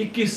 21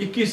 21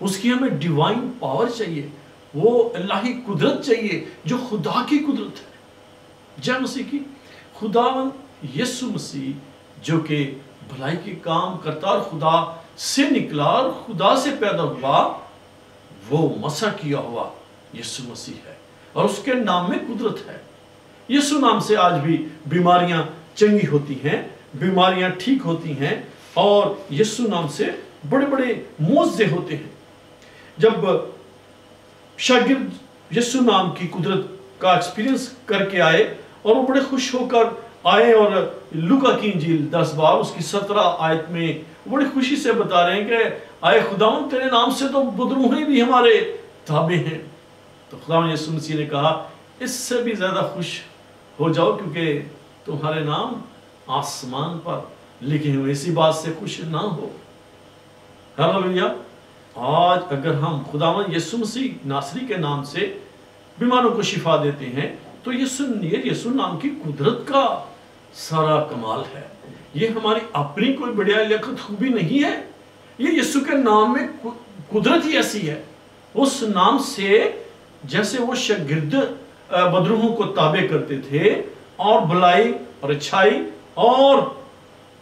اس کی ہمیں divine power چاہیے، وہ الہی قدرت چاہیے جو خدا کی قدرت ہے۔ جے مسیح کی خداوند یسوع مسیح جو کہ بھلائی کے کام کرتا اور خدا سے نکلا اور خدا سے پیدا ہوا، وہ مسح کیا ہوا یسوع مسیح ہے، اور اس کے نام میں قدرت ہے۔ یسوع نام سے آج بھی بیماریاں چنگی ہوتی ہیں، بیماریاں ٹھیک ہوتی ہیں، اور یسوع نام سے بڑے بڑے معجزے ہوتے ہیں۔ جب شاگرد یسوع نام کی قدرت کا ایکسپیرینس کر کے آئے اور وہ بڑے خوش ہو کر آئے، اور لوکا کی انجیل 10 باب اس کی 17 آیت میں بڑی خوشی سے بتا رہے ہیں کہ آئے خداوند تیرے نام سے تو بدروہیں بھی ہمارے تابع ہیں۔ تو خداوند یسوع مسیح نے کہا اس سے بھی زیادہ خوش ہو جاؤ، کیونکہ تمہارے نام آسمان پر لکھے ہوئے، اسی بات سے خوش نہ ہو۔ ہاللویا۔ آج اگر ہم خداوند یسوع مسیح ناصری کے نام سے بیماروں کو شفا دیتے ہیں تو یہ یسوع نام کی قدرت کا سارا کمال ہے۔ یہ ہماری اپنی کوئی بڑی لیاقت خوبی نہیں ہے، یہ یسوع کے نام میں قدرت ہی ایسی ہے۔ اس نام سے جیسے وہ شاگرد بدروحوں کو تابع کرتے تھے اور بھلائی اور اچھائی اور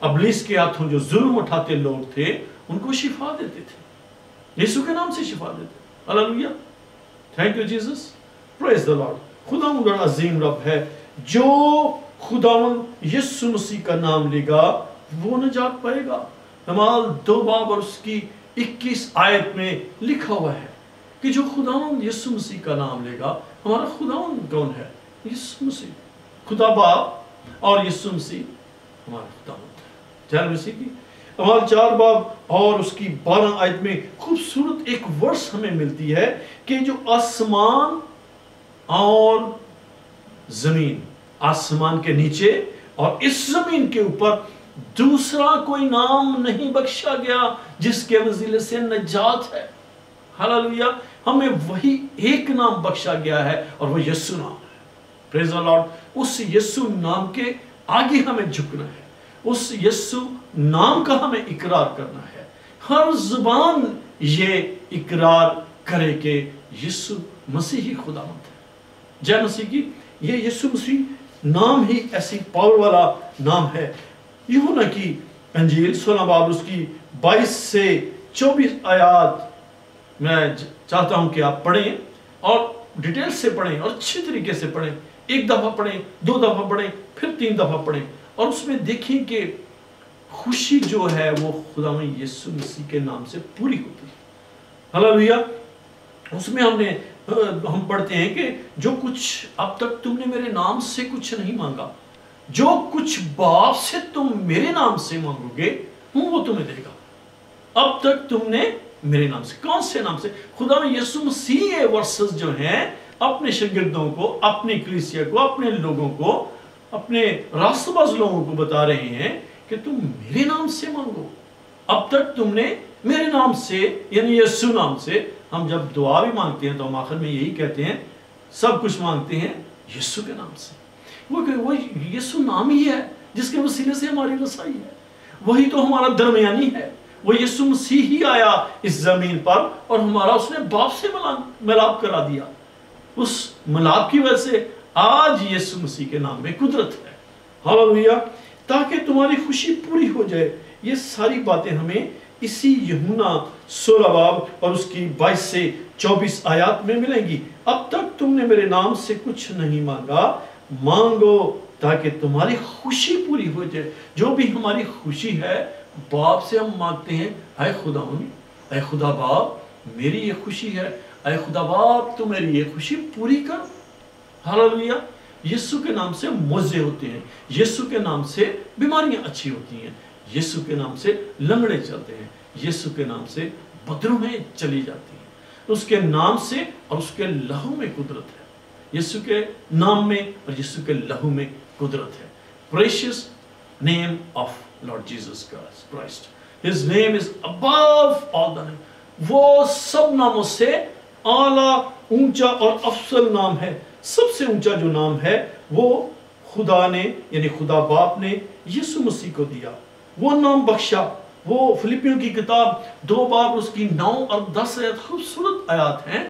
ابلیس کے ہاتھوں جو ظلم اٹھاتے لوگ تھے ان کو شفا دیتے تھے، یسوع کے نام سے شفا دیتے۔ Hallelujah, thank you Jesus, praise the Lord. خداوند عظیم رب ہے، جو خداوند یسوع مسیح کا نام لے گا وہ نجات پائے گا۔ اعمال 2 باب اور اس کی 21 آیت میں لکھا ہوا ہے کہ جو خداوند یسوع مسیح کا نام لے گا، ہمارا خداوند کون ہے؟ یسوع مسیح، خدا باپ اور یسوع مسیح ہمارا خداوند ہے۔ جل مسیح کی اعمال 4 باب اور اس کی 12 آیت میں خوبصورت ایک ورس ہمیں ملتی ہے کہ جو آسمان اور زمین، آسمان کے نیچے اور اس زمین کے اوپر دوسرا کوئی نام نہیں بخشا گیا جس کے وسیلے سے نجات ہے۔ ہاللویا، ہمیں وہی ایک نام بخشا گیا ہے اور وہ یسوع نام ہے۔ پریز دی لارڈ۔ اس یسوع نام کے آگے ہمیں جھکنا ہے، اس یسوع نام کا ہمیں اقرار کرنا ہے۔ ہر زبان یہ اقرار کرے کہ یسوع مسیح ہی خداوند ہے۔ جے مسیح کی یہ یسوع مسیح نام ہی ایسی پاور والا نام ہے۔ یوحنا کی انجیل 16 باب اس کی 22 سے 24 آیات میں چاہتا ہوں کہ آپ پڑھیں اور ڈیٹیل سے پڑھیں اور اچھی طریقے سے پڑھیں۔ 1 دفعہ پڑھیں، 2 دفعہ پڑھیں، پھر 3 دفعہ پڑھیں، اور اس میں دیکھیں کہ خوشی جو ہے وہ خداوند یسوع مسیح کے نام سے پوری ہوتی ہے۔ ہاللویا۔ اس میں ہم پڑھتے ہیں کہ جو کچھ اب تک تم نے میرے نام سے کچھ نہیں مانگا، جو کچھ باپ سے تم میرے نام سے مانگو گے وہ تمہیں دے گا۔ اب تک تم نے میرے نام سے، کون سے نام سے؟ خداوند یسوع مسیح یہ ورسز جو ہیں اپنے شاگردوں کو، اپنی کلیسیا کو، اپنے لوگوں کو، اپنے راست باز لوگوں کو بتا رہے ہیں کہ تم میرے نام سے مانگو۔ اب تک تم نے میرے نام سے، یعنی یسوع نام سے۔ ہم جب دعا بھی مانگتے ہیں تو ہم آخر میں یہی کہتے ہیں، سب کچھ مانگتے ہیں یسوع کے نام سے۔ وہ یسوع نام ہی ہے جس کے وسیلے سے ہماری رسائی ہے، وہی تو ہمارا درمیانی ہے۔ وہ یسوع مسیح ہی آیا اس زمین پر اور ہمارا اس نے باپ سے ملاپ کرا دیا۔ اس ملاپ کی وجہ سے آج یسوع مسیح کے نام میں قدرت ہے۔ ہاللویا۔ تاکہ تمہاری خوشی پوری ہو جائے، یہ ساری باتیں ہمیں اسی یوحنا 16 باب اور اس کی 22 سے 24 آیات میں ملیں گی۔ اب تک تم نے میرے نام سے کچھ نہیں مانگا، مانگو تاکہ تمہاری خوشی پوری ہو جائے۔ جو بھی ہماری خوشی ہے باپ سے ہم مانگتے ہیں، اے خداوند، اے خدا باپ، میری یہ خوشی ہے، اے خدا باپ تو میری یہ خوشی پوری کر۔ ہاللویا۔ یسوع کے نام سے معجزے ہوتے ہیں، یسوع کے نام سے بیماریاں اچھی ہوتی ہیں، یسوع کے نام سے لنگڑے چلتے ہیں، یسوع کے نام سے بدروہیں چلی جاتی ہیں۔ اس کے نام سے اور اس کے لہو میں قدرت ہے۔ یسوع کے نام میں اور یسوع کے لہو میں قدرت ہے۔ Precious name of Lord Jesus Christ, his name is above all the name. وہ سب ناموں سے اعلیٰ، اونچا اور افضل نام ہے۔ سب سے اونچا جو نام ہے وہ خدا نے، یعنی خدا باپ نے یسوع مسیح کو دیا۔ وہ نام بخشا وہ فلپیوں کی کتاب 2 باب اس کی 9 اور 10 آیات خوبصورت آیات ہیں.